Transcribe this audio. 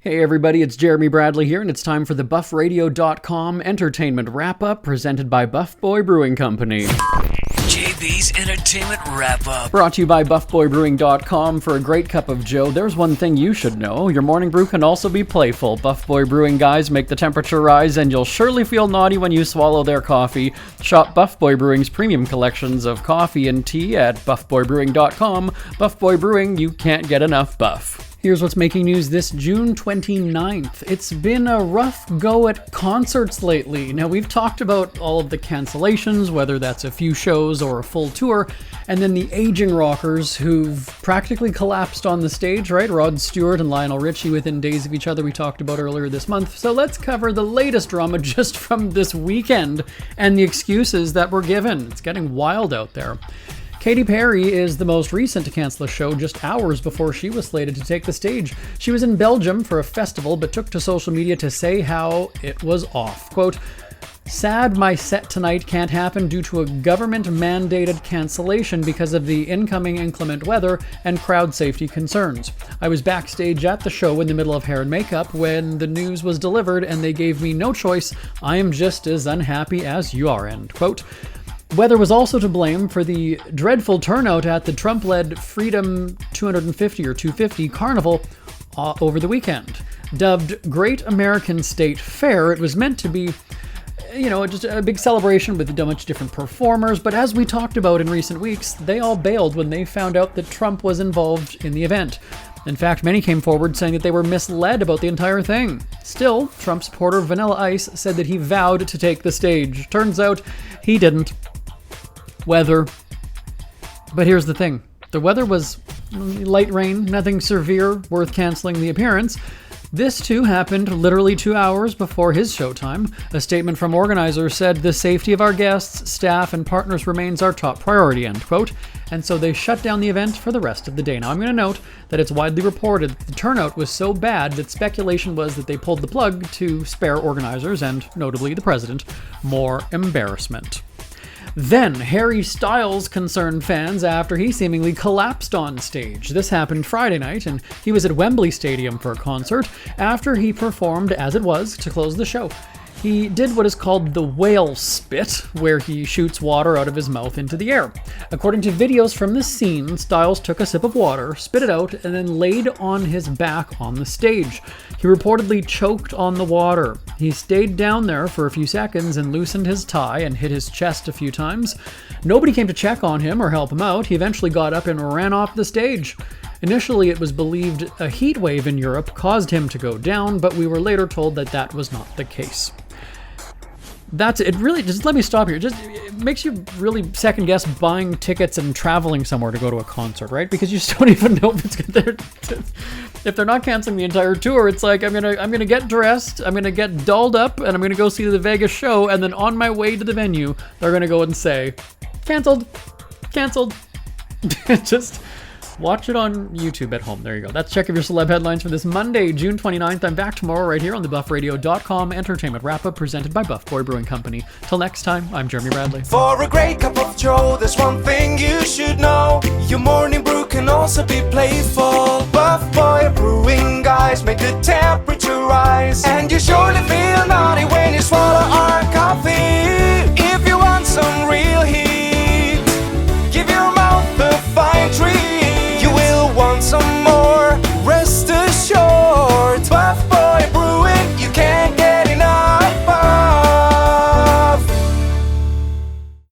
Hey everybody, it's Jeremy Bradley here, and it's time for the BuffRadio.com entertainment wrap-up presented by Buff Boy Brewing Company. JB's Entertainment Wrap-Up. Brought to you by BuffBoyBrewing.com. For a great cup of joe, there's one thing you should know. Your morning brew can also be playful. Buff Boy Brewing guys make the temperature rise, and you'll surely feel naughty when you swallow their coffee. Shop Buff Boy Brewing's premium collections of coffee and tea at BuffBoyBrewing.com. Buff Boy Brewing, you can't get enough buff. Here's what's making news this June 29th. It's been a rough go at concerts lately. Now, we've talked about all of the cancellations, whether that's a few shows or a full tour, and then the aging rockers who've practically collapsed on the stage, right? Rod Stewart and Lionel Richie within days of each other we talked about earlier this month. So let's cover the latest drama just from this weekend and the excuses that were given. It's getting wild out there. Katy Perry is the most recent to cancel a show just hours before she was slated to take the stage. She was in Belgium for a festival, but took to social media to say how it was off. Quote, "Sad my set tonight can't happen due to a government-mandated cancellation because of the incoming inclement weather and crowd safety concerns. I was backstage at the show in the middle of hair and makeup when the news was delivered and they gave me no choice. I am just as unhappy as you are," end quote. Weather was also to blame for the dreadful turnout at the Trump-led Freedom 250 or 250 Carnival over the weekend. Dubbed Great American State Fair, it was meant to be, just a big celebration with a bunch of different performers, but as we talked about in recent weeks, they all bailed when they found out that Trump was involved in the event. In fact, many came forward saying that they were misled about the entire thing. Still, Trump supporter Vanilla Ice said that he vowed to take the stage. Turns out, he didn't. Weather. But here's the thing. The weather was light rain, nothing severe, worth canceling the appearance. This too happened literally 2 hours before his showtime. A statement from organizers said, "The safety of our guests, staff, and partners remains our top priority," end quote. And so they shut down the event for the rest of the day. Now, I'm going to note that it's widely reported that the turnout was so bad that speculation was that they pulled the plug to spare organizers, and notably the president, more embarrassment. Then, Harry Styles concerned fans after he seemingly collapsed on stage. This happened Friday night, and he was at Wembley Stadium for a concert after he performed as it was to close the show. He did what is called the whale spit, where he shoots water out of his mouth into the air. According to videos from the scene, Styles took a sip of water, spit it out, and then laid on his back on the stage. He reportedly choked on the water. He stayed down there for a few seconds and loosened his tie and hit his chest a few times. Nobody came to check on him or help him out. He eventually got up and ran off the stage. Initially, it was believed a heat wave in Europe caused him to go down, but we were later told that that was not the case. That's it. Really, just let me stop here. It makes you really second guess buying tickets and traveling somewhere to go to a concert, right? Because you just don't even know if it's good. If they're not canceling the entire tour, it's like I'm gonna get dressed, I'm gonna get dolled up, and I'm gonna go see the Vegas show, and then on my way to the venue, they're gonna go and say, canceled. Just watch it on YouTube at home. There you go. That's check of your celeb headlines for this Monday, June 29th. I'm back tomorrow right here on the BuffRadio.com entertainment wrap-up presented by Buff Boy Brewing Company. Till next time, I'm Jeremy Bradley. For a great cup of joe, there's one thing you should know. Your morning brew can also be playful. Buff Boy Brewing guys make the temperature rise, and you surely feel naughty when you swallow our coffee. If you want some real